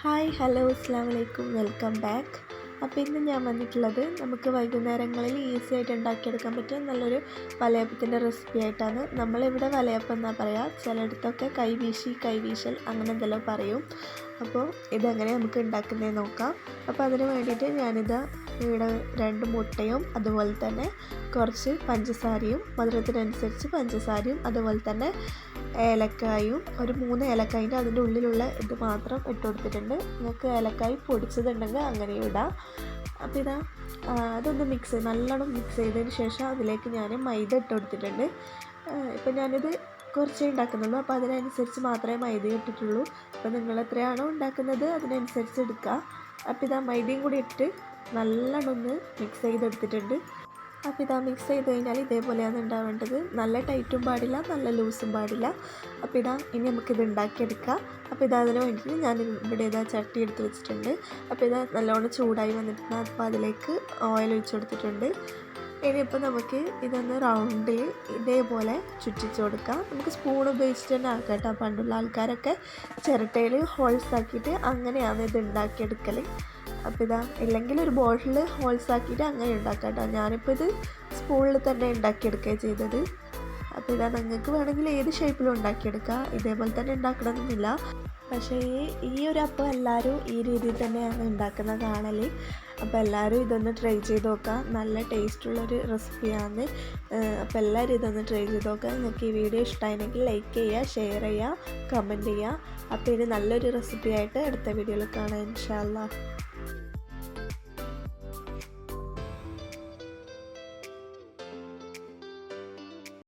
Hi hello അസ്സലാമു അലൈക്കും welcome back. അപ്പോൾ ഇന്ന് ഞാൻ വന്നിട്ടുള്ളത് നമുക്ക് വൈകുന്നേരങ്ങളിൽ ഈസി ആയിട്ട് ഉണ്ടാക്കിയെടുക്കാൻ പറ്റിയ നല്ലൊരു വലയപ്പത്തിൻ്റെ റെസിപ്പി ആയിട്ടാണ്. നമ്മളിവിടെ വലയപ്പം എന്നാണ് പറയുക, ചിലയിടത്തൊക്കെ കൈവീശൽ അങ്ങനെ എന്തെല്ലാം പറയും. അപ്പോൾ ഇതെങ്ങനെ നമുക്ക് ഉണ്ടാക്കുന്നതെന്ന് നോക്കാം. അപ്പോൾ അതിന് വേണ്ടിയിട്ട് ഞാനിത് ഇവിടെ 2 മുട്ടയും അതുപോലെ തന്നെ കുറച്ച് പഞ്ചസാരയും മധുരത്തിനനുസരിച്ച് പഞ്ചസാരയും അതുപോലെ തന്നെ ഏലക്കായും ഒരു 3 ഏലക്കായിൻ്റെ അതിൻ്റെ ഉള്ളിലുള്ള ഇത് മാത്രം ഇട്ട് കൊടുത്തിട്ടുണ്ട്. നിങ്ങൾക്ക് ഏലക്കായ് പൊടിച്ചതുണ്ടെങ്കിൽ അങ്ങനെയും ഇടാം. അപ്പോൾ ഇതാ അതൊന്ന് നല്ലോണം മിക്സ് ചെയ്തതിന് ശേഷം അതിലേക്ക് ഞാൻ മൈദ ഇട്ട് കൊടുത്തിട്ടുണ്ട്. ഇപ്പം ഞാനിത് കുറച്ചേ ഉണ്ടാക്കുന്നുള്ളൂ, അപ്പോൾ അതിനനുസരിച്ച് മാത്രമേ മൈദ ഇട്ടിട്ടുള്ളൂ. അപ്പോൾ നിങ്ങൾ എത്രയാണോ ഉണ്ടാക്കുന്നത് അതിനനുസരിച്ച് എടുക്കുക. അപ്പോൾ ഇതാ മൈദയും കൂടി ഇട്ട് നല്ലോണം ഒന്ന് മിക്സ് ചെയ്തെടുത്തിട്ടുണ്ട്. അപ്പോൾ ഇതാ മിക്സ് ചെയ്ത് കഴിഞ്ഞാൽ ഇതേപോലെയാണ് ഉണ്ടാവേണ്ടത്. നല്ല ടൈറ്റും പാടില്ല, നല്ല ലൂസും പാടില്ല. അപ്പോൾ ഇതാ ഇനി നമുക്കിത് ഉണ്ടാക്കിയെടുക്കാം. അപ്പോൾ ഇതാ അതിന് വേണ്ടിയിട്ട് ഞാൻ ഇവിടെ ചട്ടി എടുത്ത് വെച്ചിട്ടുണ്ട്. അപ്പോൾ ഇതാ നല്ലോണം ചൂടായി വന്നിട്ടുണ്ട്. അപ്പോൾ അതിലേക്ക് ഓയിൽ ഒഴിച്ച് കൊടുത്തിട്ടുണ്ട്. ഇനിയിപ്പോൾ നമുക്ക് ഇതൊന്ന് റൗണ്ടിൽ ഇതേപോലെ ചുറ്റിച്ച് കൊടുക്കാം. നമുക്ക് സ്പൂൺ ഉപയോഗിച്ചിട്ട് തന്നെ ആക്കാം കേട്ടോ. പണ്ടുള്ള ആൾക്കാരൊക്കെ ചിരട്ടയിൽ ഹോൾസ് ആക്കിയിട്ട് അങ്ങനെയാണ് ഇത് ഉണ്ടാക്കിയെടുക്കൽ. അപ്പോൾ ഇതാ ഇല്ലെങ്കിൽ ഒരു ബോട്ടിൽ ഹോൾസ് ആക്കിയിട്ട് അങ്ങനെ ഉണ്ടാക്കാം കേട്ടോ. ഞാനിപ്പോൾ ഇത് സ്പൂണിൽ തന്നെ ഉണ്ടാക്കിയെടുക്കുകയാണ് ചെയ്തത്. അപ്പോൾ ഇതാ നിങ്ങൾക്ക് വേണമെങ്കിൽ ഏത് ഷേപ്പിലും ഉണ്ടാക്കിയെടുക്കാം, ഇതേപോലെ തന്നെ ഉണ്ടാക്കണമെന്നില്ല. പക്ഷേ ഈ ഒരു അപ്പം എല്ലാവരും ഈ രീതിയിൽ തന്നെയാണ് ഉണ്ടാക്കുന്ന കാണൽ. അപ്പോൾ എല്ലാവരും ഇതൊന്ന് ട്രൈ ചെയ്ത് നോക്കാം, നല്ല ടേസ്റ്റുള്ളൊരു റെസിപ്പിയാണ്. അപ്പോൾ എല്ലാവരും ഇതൊന്ന് ട്രൈ ചെയ്ത് നോക്കുക. നിങ്ങൾക്ക് ഈ വീഡിയോ ഇഷ്ടമായെങ്കിൽ ലൈക്ക് ചെയ്യുക, ഷെയർ ചെയ്യുക, കമൻറ്റ് ചെയ്യുക. അപ്പോൾ ഇനി നല്ലൊരു റെസിപ്പി ആയിട്ട് അടുത്ത വീഡിയോയിൽ കാണാം ഇൻഷാ അല്ലാഹ്.